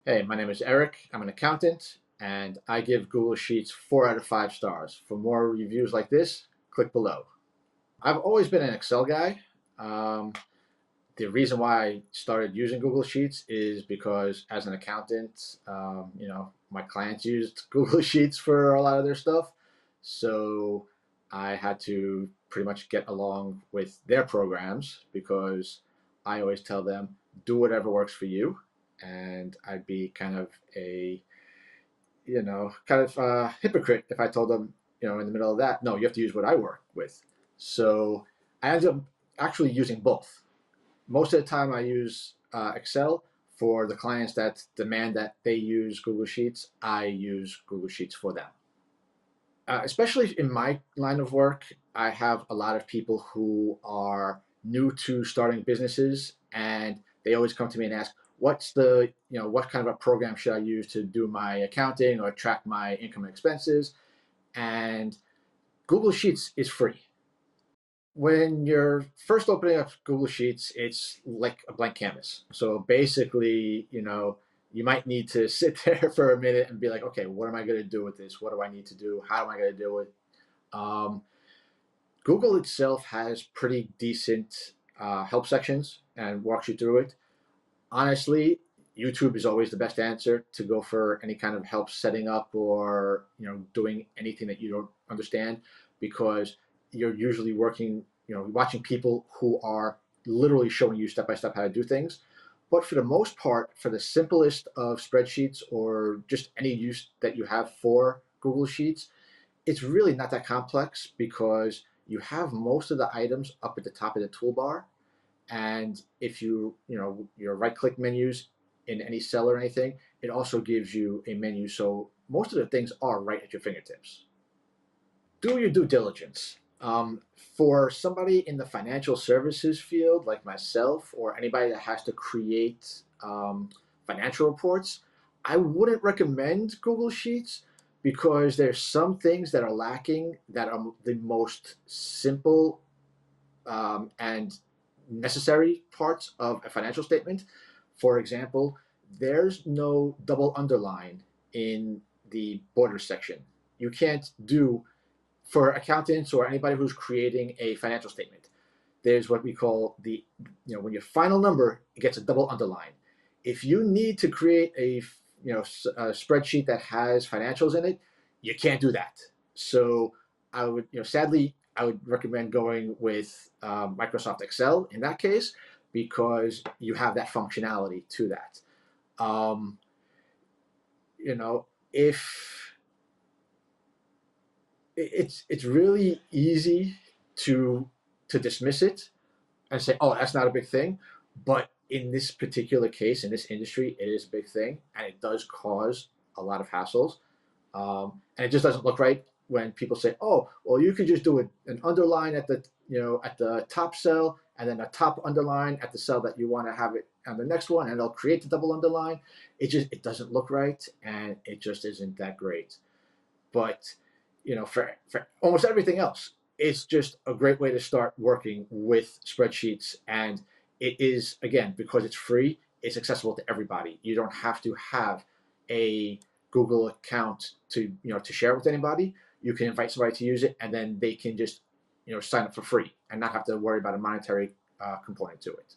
Hey, my name is Eric. I'm an accountant, and I give Google Sheets 4 out of 5 stars. For more reviews like this, click below. I've always been an Excel guy. Um, the reason why I started using Google Sheets is because as an accountant, my clients used Google Sheets for a lot of their stuff. So I had to pretty much get along with their programs because I always tell them, do whatever works for you. And I'd be kind of a hypocrite if I told them, in the middle of that, no, you have to use what I work with. So I ended up actually using both. Most of the time, I use Excel. For the clients that demand that they use Google Sheets, I use Google Sheets for them. Especially in my line of work, I have a lot of people who are new to starting businesses, and they always come to me and ask, what kind of a program should I use to do my accounting or track my income and expenses? And Google Sheets is free. When you're first opening up Google Sheets, it's like a blank canvas. So basically, you might need to sit there for a minute and be like, okay, what am I going to do with this? What do I need to do? How am I going to do it? Um, Google itself has pretty decent help sections and walks you through it. Honestly, YouTube is always the best answer to go for any kind of help setting up or doing anything that you don't understand, because you're usually watching people who are literally showing you step by step how to do things. But for the most part, for the simplest of spreadsheets or just any use that you have for Google Sheets, it's really not that complex because you have most of the items up at the top of the toolbar. And if your right click menus in any cell or anything, it also gives you a menu. So most of the things are right at your fingertips. Do your due diligence. For somebody in the financial services field like myself, or anybody that has to create financial reports, I wouldn't recommend Google Sheets because there's some things that are lacking that are the most simple and necessary parts of a financial statement. For example, there's no double underline in the border section. You can't do, for accountants or anybody who's creating a financial statement, there's what we call when your final number gets a double underline. If you need to create a spreadsheet that has financials in it, you can't do that. So I would, sadly, I would recommend going with Microsoft Excel in that case, because you have that functionality to that. Um, if it's really easy to dismiss it and say, "Oh, that's not a big thing," but in this particular case, in this industry, it is a big thing, and it does cause a lot of hassles. And it just doesn't look right when people say, "Oh, well, you could just do an underline at the top cell, and then a top underline at the cell that you want to have it on the next one, and they'll create the double underline." It doesn't look right, and it just isn't that great. But for almost everything else, it's just a great way to start working with spreadsheets. And it is, again, because it's free, it's accessible to everybody. You don't have to have a Google account to share with anybody. You can invite somebody to use it, and then they can just sign up for free and not have to worry about a monetary component to it.